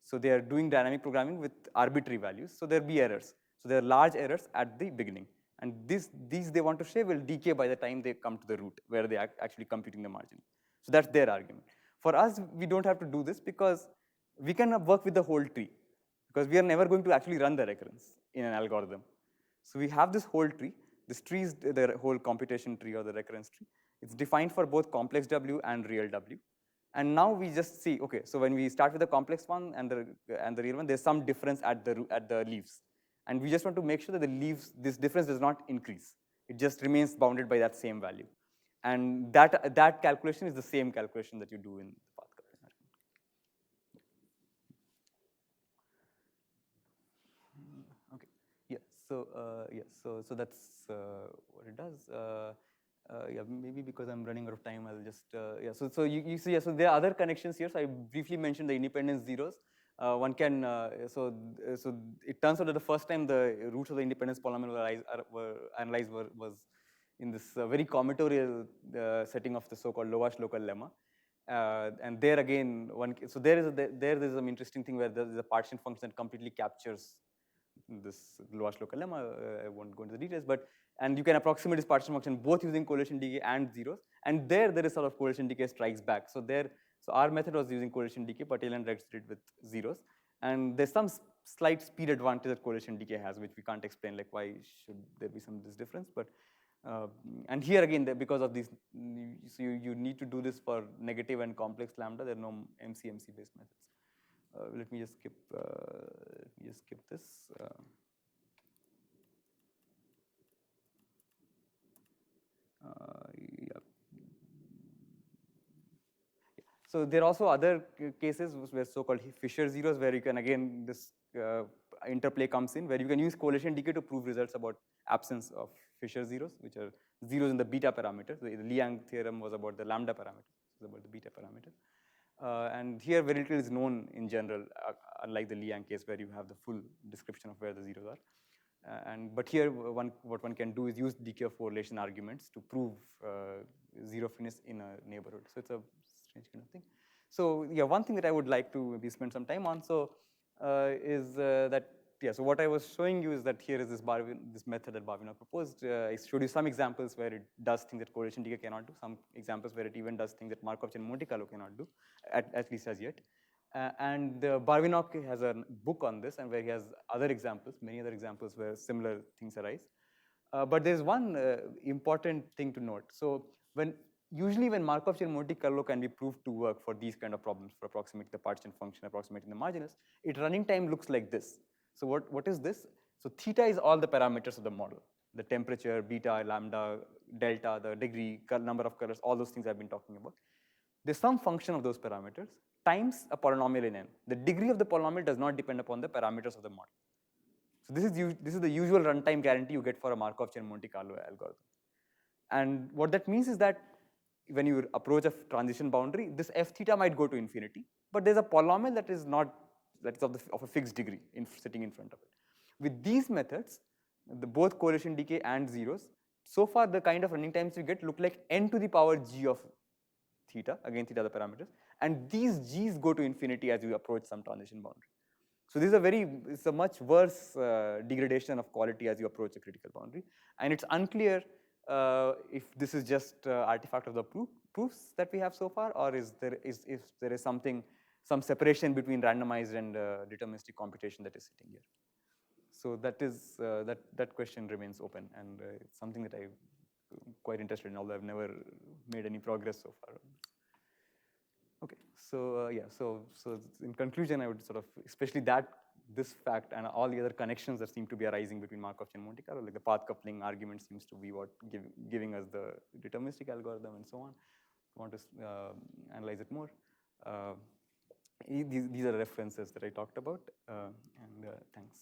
S1: So they are doing dynamic programming with arbitrary values, so there'll be errors. So there are large errors at the beginning. And these they want to say will decay by the time they come to the root, where they are actually computing the margin. So that's their argument. For us, we don't have to do this because we can work with the whole tree, because we are never going to actually run the recurrence in an algorithm. So we have this whole tree. This tree is the whole computation tree or the recurrence tree. It's defined for both complex W and real W. And now we just see, okay, so when we start with the complex one and the real one, there's some difference at the leaves. And we just want to make sure that the leaves, this difference does not increase. It just remains bounded by that same value. And that calculation is the same calculation that you do in the path coupling argument. Okay, yeah, so that's what it does. Yeah, maybe because I'm running out of time, I'll just, yeah, so you see, yeah, so there are other connections here. So I briefly mentioned the independence zeros. One can, so it turns out that the first time the roots of the independence polynomial were analyzed was in this very combinatorial setting of the so-called Lovasz Local lemma. And there again, so there's some interesting thing where there's a partition function that completely captures this Lovasz Local lemma. I won't go into the details, and you can approximate this partition function both using correlation decay and zeros. And there is sort of correlation decay strikes back. So our method was using correlation decay, but Taylor did it with zeros. And there's some slight speed advantage that correlation decay has, which we can't explain, like why should there be this difference. But and here again, because of these, so you need to do this for negative and complex lambda. There are no MC-MC based methods. Let me just skip this. Yeah. So there are also other cases where so-called Fisher zeros, where you can again this interplay comes in, where you can use correlation decay to prove results about absence of Fisher zeros, which are zeros in the beta parameter. So the Liang theorem was about the lambda parameter, it was about the beta parameter. And here very little is known in general, unlike the Liang case where you have the full description of where the zeros are. But here what one can do is use decay of correlation arguments to prove zero-freeness in a neighborhood. So it's a strange kind of thing. So yeah, one thing that I would like to maybe spend some time on is that, yeah, so what I was showing you is that here is this method that Barvinov proposed. I showed you some examples where it does things that correlation decay cannot do, some examples where it even does things that Markov chain Monte Carlo cannot do, at least as yet. And Barvinov has a book on this, and where he has other examples, many other examples where similar things arise. But there's one important thing to note. So usually when Markov chain Monte Carlo can be proved to work for these kind of problems, for approximating the partition function, approximating the marginus, its running time looks like this. So what is this? So theta is all the parameters of the model. The temperature, beta, lambda, delta, the degree, number of colors, all those things I've been talking about. There's some function of those parameters times a polynomial in n. The degree of the polynomial does not depend upon the parameters of the model. So this is the usual runtime guarantee you get for a Markov chain Monte Carlo algorithm. And what that means is that when you approach a transition boundary, this f theta might go to infinity, but there's a polynomial that is of a fixed degree sitting in front of it. With these methods, both correlation decay and zeros, so far the kind of running times you get look like n to the power g of theta, again theta the parameters, and these g's go to infinity as you approach some transition boundary. So this is it's a much worse degradation of quality as you approach a critical boundary, and it's unclear if this is just artifact of the proofs that we have so far, or if there is some separation between randomized and deterministic computation that is sitting here. So that question remains open, and it's something that I'm quite interested in, although I've never made any progress so far. Okay, so yeah, so in conclusion, I would sort of, especially this fact and all the other connections that seem to be arising between Markov chain Monte Carlo, like the path coupling argument seems to be what giving us the deterministic algorithm and so on. I want to analyze it more. These are references that I talked about, and thanks.